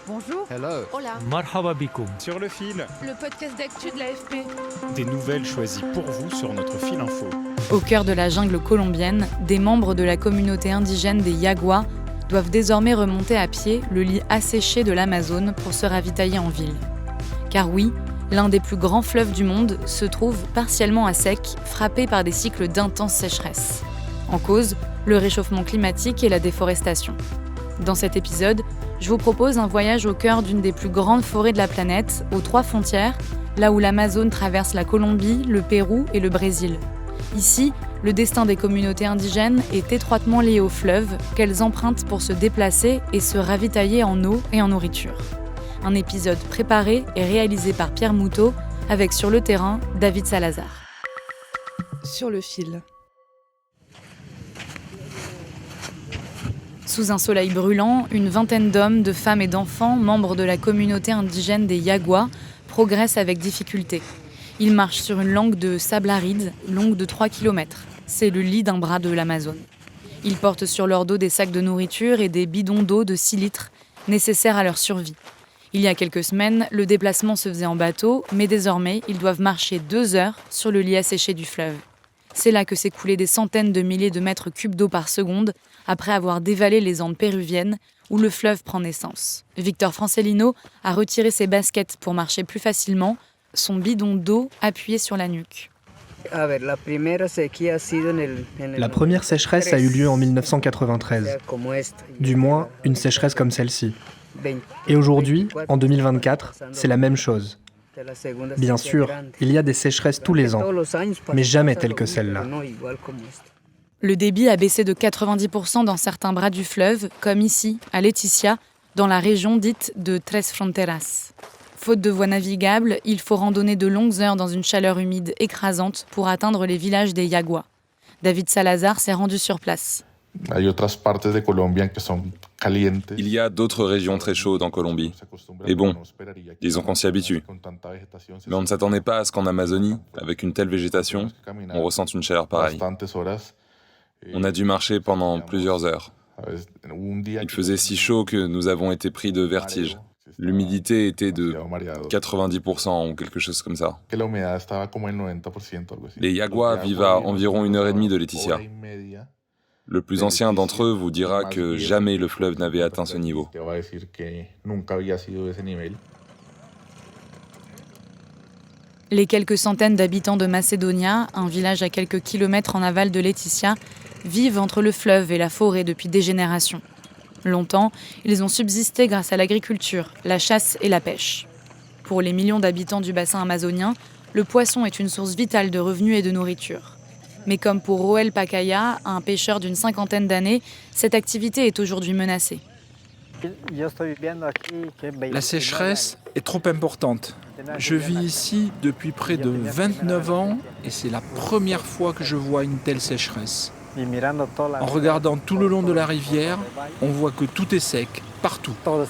Bonjour. Hello. Hola. Marhaba bikoum. Sur le fil, Le podcast d'actu de l'AFP. des nouvelles choisies pour vous sur notre fil info. Au cœur de la jungle colombienne, des membres de la communauté indigène des Yaguas doivent désormais remonter à pied le lit asséché de l'Amazone pour se ravitailler en ville. Car oui, l'un des plus grands fleuves du monde se trouve partiellement à sec, frappé par des cycles d'intense sécheresse. En cause, le réchauffement climatique et la déforestation. Dans cet épisode, je vous propose un voyage au cœur d'une des plus grandes forêts de la planète, aux 3 frontières, là où l'Amazone traverse la Colombie, le Pérou et le Brésil. Ici, le destin des communautés indigènes est étroitement lié au fleuve qu'elles empruntent pour se déplacer et se ravitailler en eau et en nourriture. Un épisode préparé et réalisé par Pierre Moutot, avec sur le terrain David Salazar. Sur le fil. Sous un soleil brûlant, une vingtaine d'hommes, de femmes et d'enfants, membres de la communauté indigène des Yaguas, progressent avec difficulté. Ils marchent sur une langue de sable aride, longue de 3 km. C'est le lit d'un bras de l'Amazone. Ils portent sur leur dos des sacs de nourriture et des bidons d'eau de 6 litres, nécessaires à leur survie. Il y a quelques semaines, le déplacement se faisait en bateau, mais désormais, ils doivent marcher 2 heures sur le lit asséché du fleuve. C'est là que s'écoulaient des centaines de milliers de mètres cubes d'eau par seconde, après avoir dévalé les Andes péruviennes, où le fleuve prend naissance. Victor Francelino a retiré ses baskets pour marcher plus facilement, son bidon d'eau appuyé sur la nuque. La première sécheresse a eu lieu en 1993, du moins une sécheresse comme celle-ci. Et aujourd'hui, en 2024, c'est la même chose. Bien sûr, il y a des sécheresses tous les ans, mais jamais telles que celle-là. Le débit a baissé de 90% dans certains bras du fleuve, comme ici, à Leticia, dans la région dite de Tres Fronteras. Faute de voies navigables, il faut randonner de longues heures dans une chaleur humide écrasante pour atteindre les villages des Yaguas. David Salazar s'est rendu sur place. Il y a d'autres régions très chaudes en Colombie. Et bon, disons qu'on s'y habitue. Mais on ne s'attendait pas à ce qu'en Amazonie, avec une telle végétation, on ressente une chaleur pareille. On a dû marcher pendant plusieurs heures. Il faisait si chaud que nous avons été pris de vertige. L'humidité était de 90% ou quelque chose comme ça. Les Yaguas vivent à environ 1h30 de Leticia. Le plus ancien d'entre eux vous dira que jamais le fleuve n'avait atteint ce niveau. Les quelques centaines d'habitants de Macedonia, un village à quelques kilomètres en aval de Leticia, vivent entre le fleuve et la forêt depuis des générations. Longtemps, ils ont subsisté grâce à l'agriculture, la chasse et la pêche. Pour les millions d'habitants du bassin amazonien, le poisson est une source vitale de revenus et de nourriture. Mais comme pour Roel Pacaya, un pêcheur d'une 50aine d'années, cette activité est aujourd'hui menacée. La sécheresse est trop importante. Je vis ici depuis près de 29 ans et c'est la première fois que je vois une telle sécheresse. En regardant tout le long de la rivière, on voit que tout est sec, partout. En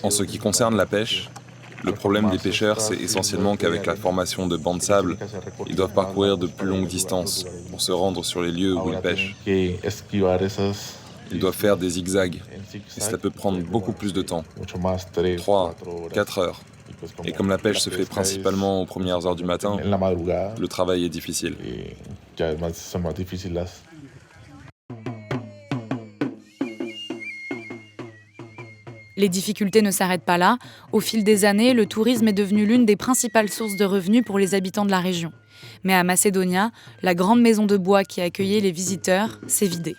ce qui concerne la pêche, le problème des pêcheurs, c'est essentiellement qu'avec la formation de bancs de sable, ils doivent parcourir de plus longues distances pour se rendre sur les lieux où ils pêchent. Ils doivent faire des zigzags, et cela peut prendre beaucoup plus de temps, 3, 4 heures. Et comme la pêche se fait principalement aux premières heures du matin, le travail est difficile. Les difficultés ne s'arrêtent pas là. Au fil des années, le tourisme est devenu l'une des principales sources de revenus pour les habitants de la région. Mais à Macedonia, la grande maison de bois qui accueillait les visiteurs s'est vidée.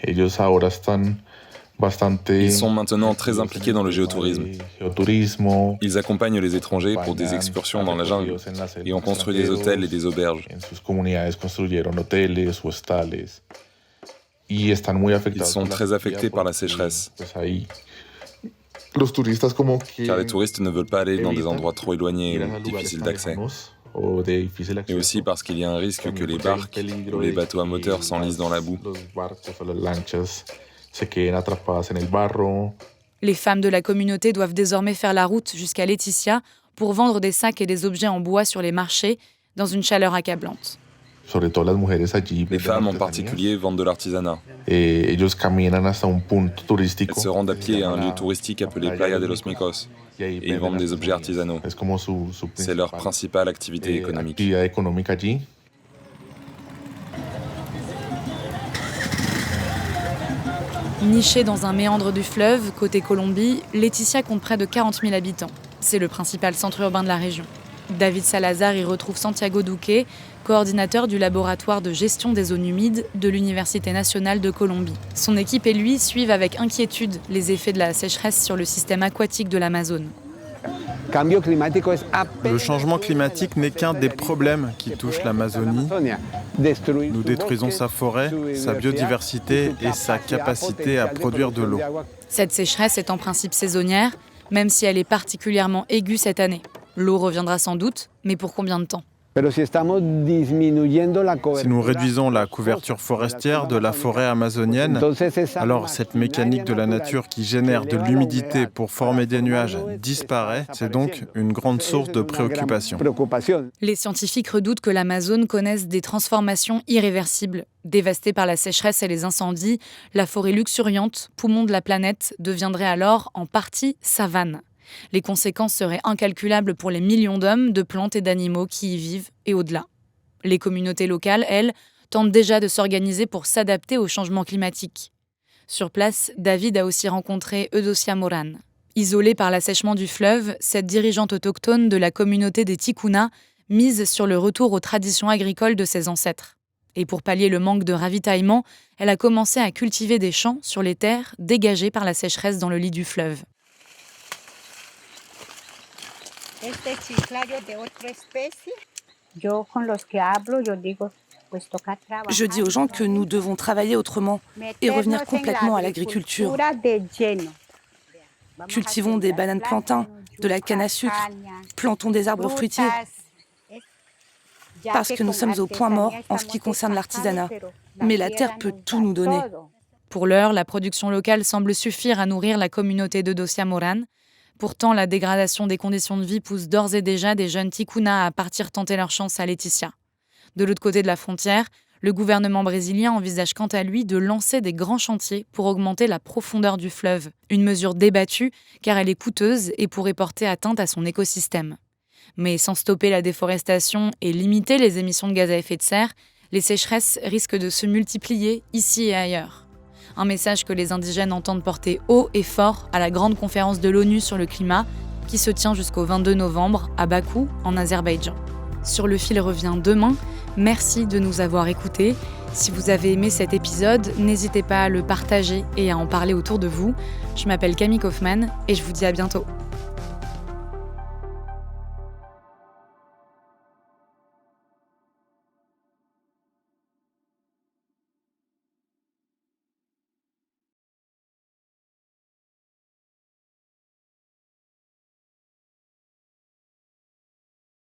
Ils sont maintenant très impliqués dans le géotourisme. Ils accompagnent les étrangers pour des excursions dans la jungle et ont construit des hôtels et des auberges. Ils sont très affectés par la sécheresse, car les touristes ne veulent pas aller dans des endroits trop éloignés ou difficiles d'accès. Et aussi parce qu'il y a un risque que les barques ou les bateaux à moteur s'enlisent dans la boue. Les femmes de la communauté doivent désormais faire la route jusqu'à Leticia pour vendre des sacs et des objets en bois sur les marchés dans une chaleur accablante. Les femmes en particulier vendent de l'artisanat. Elles Elles se rendent à pied à un lieu touristique appelé Playa de los Micos et ils vendent des objets artisanaux. C'est leur principale activité économique. Nichée dans un méandre du fleuve, côté Colombie, Leticia compte près de 40 000 habitants. C'est le principal centre urbain de la région. David Salazar y retrouve Santiago Duque, coordinateur du laboratoire de gestion des zones humides de l'Université nationale de Colombie. Son équipe et lui suivent avec inquiétude les effets de la sécheresse sur le système aquatique de l'Amazone. Le changement climatique n'est qu'un des problèmes qui touchent l'Amazonie. Nous détruisons sa forêt, sa biodiversité et sa capacité à produire de l'eau. Cette sécheresse est en principe saisonnière, même si elle est particulièrement aiguë cette année. L'eau reviendra sans doute, mais pour combien de temps ? Si nous réduisons la couverture forestière de la forêt amazonienne, alors cette mécanique de la nature qui génère de l'humidité pour former des nuages disparaît. C'est donc une grande source de préoccupation. Les scientifiques redoutent que l'Amazone connaisse des transformations irréversibles. Dévastée par la sécheresse et les incendies, la forêt luxuriante, poumon de la planète, deviendrait alors en partie savane. Les conséquences seraient incalculables pour les millions d'hommes, de plantes et d'animaux qui y vivent et au-delà. Les communautés locales, elles, tentent déjà de s'organiser pour s'adapter au changement climatique. Sur place, David a aussi rencontré Eudocia Moran. Isolée par l'assèchement du fleuve, cette dirigeante autochtone de la communauté des Tikuna mise sur le retour aux traditions agricoles de ses ancêtres. Et pour pallier le manque de ravitaillement, elle a commencé à cultiver des champs sur les terres dégagées par la sécheresse dans le lit du fleuve. Je dis aux gens que nous devons travailler autrement et revenir complètement à l'agriculture. Cultivons des bananes plantains, de la canne à sucre, plantons des arbres fruitiers. Parce que nous sommes au point mort en ce qui concerne l'artisanat. Mais la terre peut tout nous donner. Pour l'heure, la production locale semble suffire à nourrir la communauté d'Eudocia Moran. Pourtant, la dégradation des conditions de vie pousse d'ores et déjà des jeunes Tikuna à partir tenter leur chance à Leticia. De l'autre côté de la frontière, le gouvernement brésilien envisage quant à lui de lancer des grands chantiers pour augmenter la profondeur du fleuve. Une mesure débattue car elle est coûteuse et pourrait porter atteinte à son écosystème. Mais sans stopper la déforestation et limiter les émissions de gaz à effet de serre, les sécheresses risquent de se multiplier ici et ailleurs. Un message que les indigènes entendent porter haut et fort à la grande conférence de l'ONU sur le climat qui se tient jusqu'au 22 novembre à Bakou, en Azerbaïdjan. Sur le fil revient demain. Merci de nous avoir écoutés. Si vous avez aimé cet épisode, n'hésitez pas à le partager et à en parler autour de vous. Je m'appelle Camille Kaufmann et je vous dis à bientôt.